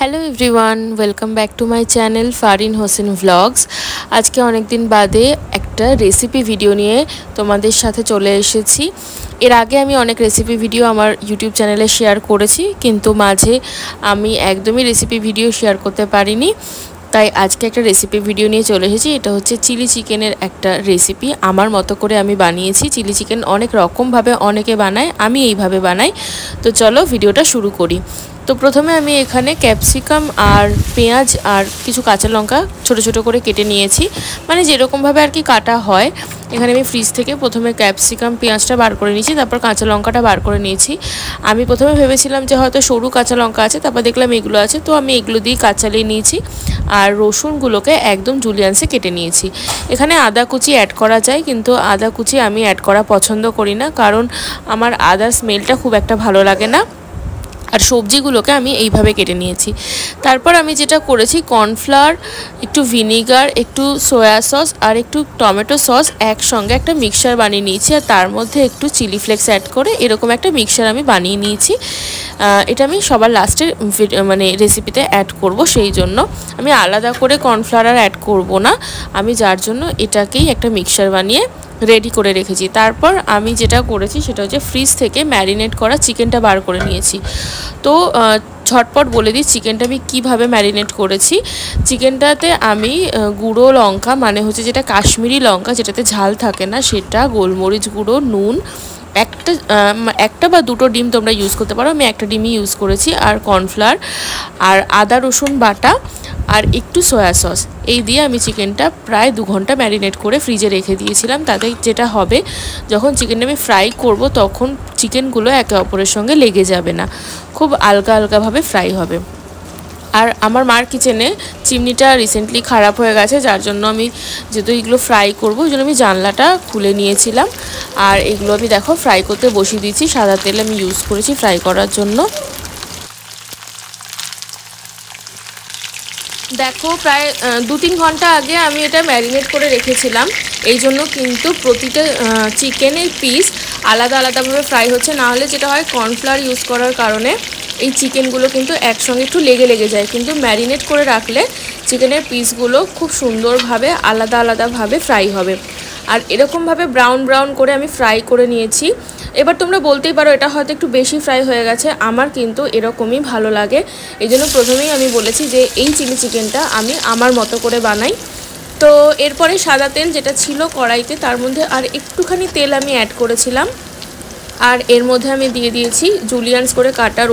Hello everyone, welcome back to my channel Farin Hossain vlogs. আজকে অনেক দিন বাদে একটা রেসিপি ভিডিও নিয়ে তোমাদের সাথে চলে এসেছি। এর আগে আমি অনেক রেসিপি ভিডিও আমার ইউটিউব চ্যানেলে শেয়ার করেছি, কিন্তু মাঝে আমি একদমই রেসিপি ভিডিও শেয়ার করতে পারিনি। তাই আজকে একটা রেসিপি ভিডিও নিয়ে চলে এসেছি। এটা হচ্ছে চিলি চিকেনের একটা রেসিপি। আমার মতো করে আমি বানিয়েছি। চিলি চিকেন অনেক রকমভাবে অনেকে বানায়, আমি এইভাবে বানাই। তো চলো ভিডিওটা শুরু করি। তো প্রথমে আমি এখানে ক্যাপসিকাম আর পেঁয়াজ আর কিছু কাঁচা লঙ্কা ছোটো ছোটো করে কেটে নিয়েছি, মানে যেরকমভাবে আর কি কাটা হয়। এখানে আমি ফ্রিজ থেকে প্রথমে ক্যাপসিকাম পেঁয়াজটা বার করে নিয়েছি, তারপর কাঁচা লঙ্কাটা বার করে নিয়েছি। আমি প্রথমে ভেবেছিলাম যে হয়তো সরু কাঁচা লঙ্কা আছে, তারপর দেখলাম এগুলো আছে, তো আমি এগুলো দিয়েই কাজ চালিয়ে নিয়েছি। আর রসুনগুলোকে একদম জুলিয়ান্সে কেটে নিয়েছি। এখানে আদা কুচি অ্যাড করা যায়, কিন্তু আদা কুচি আমি অ্যাড করা পছন্দ করি না, কারণ আমার আদার স্মেলটা খুব একটা ভালো লাগে না। আর সবজিগুলোকে আমি এইভাবে কেটে নিয়েছি। তারপর আমি যেটা করেছি, কর্নফ্লাওয়ার, একটু ভিনিগার, একটু সয়া সস আর একটু টমেটো সস একসঙ্গে একটা মিক্সচার বানিয়ে নিয়েছি। আর তার মধ্যে একটু চিলি ফ্লেক্স অ্যাড করে এরকম একটা মিক্সচার আমি বানিয়ে নিয়েছি। এটা আমি সবার লাস্টের মানে রেসিপিতে অ্যাড করব, সেই জন্য আমি আলাদা করে কর্নফ্লাওয়ার অ্যাড করব না। আমি যার জন্য এটাকেই একটা মিক্সচার বানিয়ে রেডি করে রেখেছি। তারপর আমি যেটা করেছি সেটা হচ্ছে ফ্রিজ থেকে ম্যারিনেট করা চিকেনটা বার করে নিয়েছি। তো ঝটপট বলে দিই চিকেনটা আমি কীভাবে ম্যারিনেট করেছি। চিকেনটাতে আমি গুঁড়ো লঙ্কা, মানে হচ্ছে যেটা কাশ্মীরি লঙ্কা, যেটাতে ঝাল থাকে না, সেটা, গোলমরিচ গুঁড়ো, নুন, একটা বা দুটো ডিম তোমরা ইউজ করতে পারো, আমি একটা ডিমই ইউজ করেছি, আর কর্নফ্লাওয়ার আর আদা রসুন বাটা আর একটু সয়া সস, এই দিয়ে আমি চিকেনটা প্রায় 2 ঘন্টা ম্যারিনেট করে ফ্রিজে রেখে দিয়েছিলাম। তাতে যেটা হবে, যখন চিকেনটা আমি ফ্রাই করব তখন চিকেনগুলো একে অপরের সঙ্গে লেগে যাবে না, খুব হালকা হালকাভাবে ফ্রাই হবে। আর আমার মার কিচেনে চিমনিটা রিসেন্টলি খারাপ হয়ে গেছে, যার জন্য আমি যেহেতু এগুলো ফ্রাই করবো ওই জন্য আমি জানলাটা খুলে নিয়েছিলাম। আর এগুলো আমি দেখো ফ্রাই করতে বসিয়ে দিয়েছি, সাদা তেল আমি ইউজ করেছি ফ্রাই করার জন্য। দেখো প্রায় 2-3 ঘন্টা আগে আমি এটা ম্যারিনেট করে রেখেছিলাম, এই জন্য কিন্তু প্রতিটা চিকেনের পিস আলাদা আলাদাভাবে ফ্রাই হচ্ছে। না হলে যেটা হয়, কর্নফ্লাওয়ার ইউজ করার কারণে এই চিকেনগুলো কিন্তু একসঙ্গে একটু লেগে যায়, কিন্তু ম্যারিনেট করে রাখলে চিকেনের পিসগুলো খুব সুন্দরভাবে আলাদা আলাদাভাবে ফ্রাই হবে। আর এরকমভাবে ব্রাউন ব্রাউন করে আমি ফ্রাই করে নিয়েছি। এবার তোমরা বলতেই পারো এটা হয়তো একটু বেশি ফ্রাই হয়ে গেছে, আমার কিন্তু এরকমই ভালো লাগে। এই জন্য প্রথমেই আমি বলেছি যে এই চিলি চিকেনটা আমি আমার মতো করে বানাই। তো এরপরে সাদা তেল যেটা ছিল কড়াইতে, তার মধ্যে আর একটুখানি তেল আমি অ্যাড করেছিলাম। আর এর মধ্যে আমি দিয়ে দিয়েছি জুলিয়ান্স করে কাটা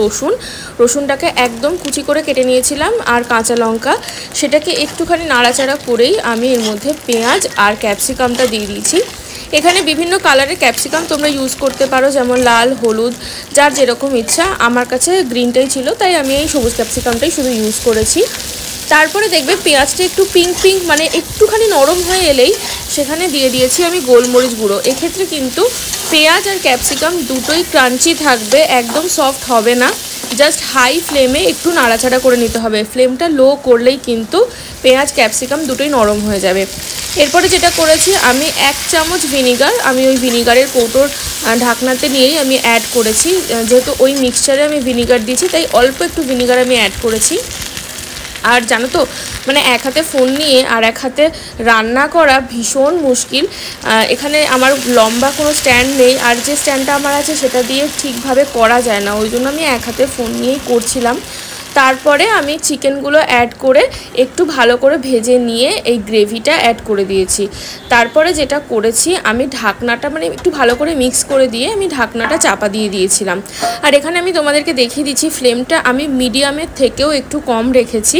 রসুনটাকে একদম কুচি করে কেটে নিয়েছিলাম, আর কাঁচা লঙ্কা, সেটাকে একটুখানি নাড়াচাড়া করেই আমি এর মধ্যে পেঁয়াজ আর ক্যাপসিকামটা দিয়ে দিয়েছি। এখানে বিভিন্ন কালারের ক্যাপসিকাম তোমরা ইউজ করতে পারো, যেমন লাল, হলুদ, যার যেরকম ইচ্ছা। আমার কাছে গ্রিনটাই ছিল, তাই আমি এই সবুজ ক্যাপসিকামটাই শুধু ইউজ করেছি। তারপরে দেখবে পেঁয়াজটা একটু পিঙ্ক মানে একটুখানি নরম হয়ে এলেই সেখানে দিয়ে দিয়েছি আমি গোলমরিচ গুঁড়ো। এক্ষেত্রে কিন্তু পেঁয়াজ আর ক্যাপসিকাম দুটোই ক্রাঞ্চি থাকবে, একদম সফট হবে না। জাস্ট হাই ফ্লেমে একটু নাড়াচাড়া করে নিতে হবে, ফ্লেমটা লো করলেই কিন্তু পেঁয়াজ ক্যাপসিকাম দুটোই নরম হয়ে যাবে। এরপরে যেটা করেছি, আমি 1 চামচ ভিনিগার, আমি ওই ভিনিগারের কৌটোর ঢাকনাতে নিয়েই আমি অ্যাড করেছি। যেহেতু ওই মিক্সচারে আমি ভিনিগার দিয়েছি, তাই অল্প একটু ভিনিগার আমি অ্যাড করেছি। আর জানো তো, মানে এক হাতে ফোন নিয়ে আর এক হাতে রান্না করা ভীষণ মুশকিল। এখানে আমার লম্বা কোনো স্ট্যান্ড নেই, আর যে স্ট্যান্ডটা আমার আছে সেটা দিয়ে ঠিকভাবে করা যায় না, ওই জন্য আমি এক হাতে ফোন নিয়েই করছিলাম। তারপরে আমি চিকেনগুলো অ্যাড করে একটু ভালো করে ভেজে নিয়ে এই গ্রেভিটা অ্যাড করে দিয়েছি। তারপরে যেটা করেছি, আমি ঢাকনাটা মানে একটু ভালো করে মিক্স করে দিয়ে আমি ঢাকনাটা চাপা দিয়ে দিয়েছিলাম। আর এখানে আমি তোমাদেরকে দেখিয়ে দিচ্ছি, ফ্লেমটা আমি মিডিয়ামের থেকেও একটু কম রেখেছি,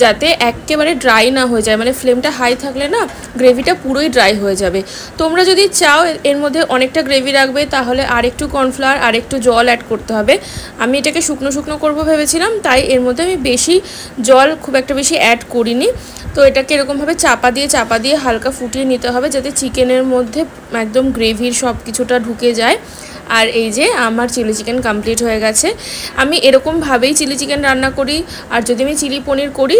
যাতে একেবারে ড্রাই না হয়ে যায়। মানে ফ্লেমটা হাই থাকলে না গ্রেভিটা পুরোই ড্রাই হয়ে যাবে। তোমরা যদি চাও এর মধ্যে অনেকটা গ্রেভি রাখবে, তাহলে আর একটু কর্নফ্লাওয়ার আর একটু জল অ্যাড করতে হবে। আমি এটাকে শুকনো শুকনো করবো ভেবেছিলাম, তাই এর মধ্যে আমি বেশি জল খুব একটা বেশি অ্যাড করিনি। তো এটাকে এরকমভাবে চাপা দিয়ে হালকা ফুটিয়ে নিতে হবে, যাতে চিকেনের মধ্যে একদম গ্রেভির সব কিছুটা ঢুকে যায়। আর এই যে আমার চিলি চিকেন কমপ্লিট হয়ে গেছে। আমি এরকমভাবেই চিলি চিকেন রান্না করি, আর যদি আমি চিলি পনির করি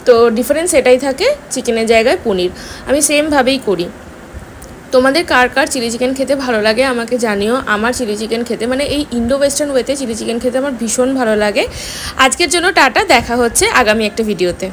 তো ডিফারেন্স এটাই থাকে, চিকেনের জায়গায় পনির, আমি সেমভাবেই করি। তোমাদের কার কার চিলি চিকেন খেতে ভালো লাগে আমাকে জানিও। আমার চিলি চিকেন খেতে মানে এই ইন্ডো ওয়েস্টার্ন ওয়েতে চিলি চিকেন খেতে আমার ভীষণ ভালো লাগে। আজকের জন্য টাটা, দেখা হচ্ছে আগামী একটা ভিডিওতে।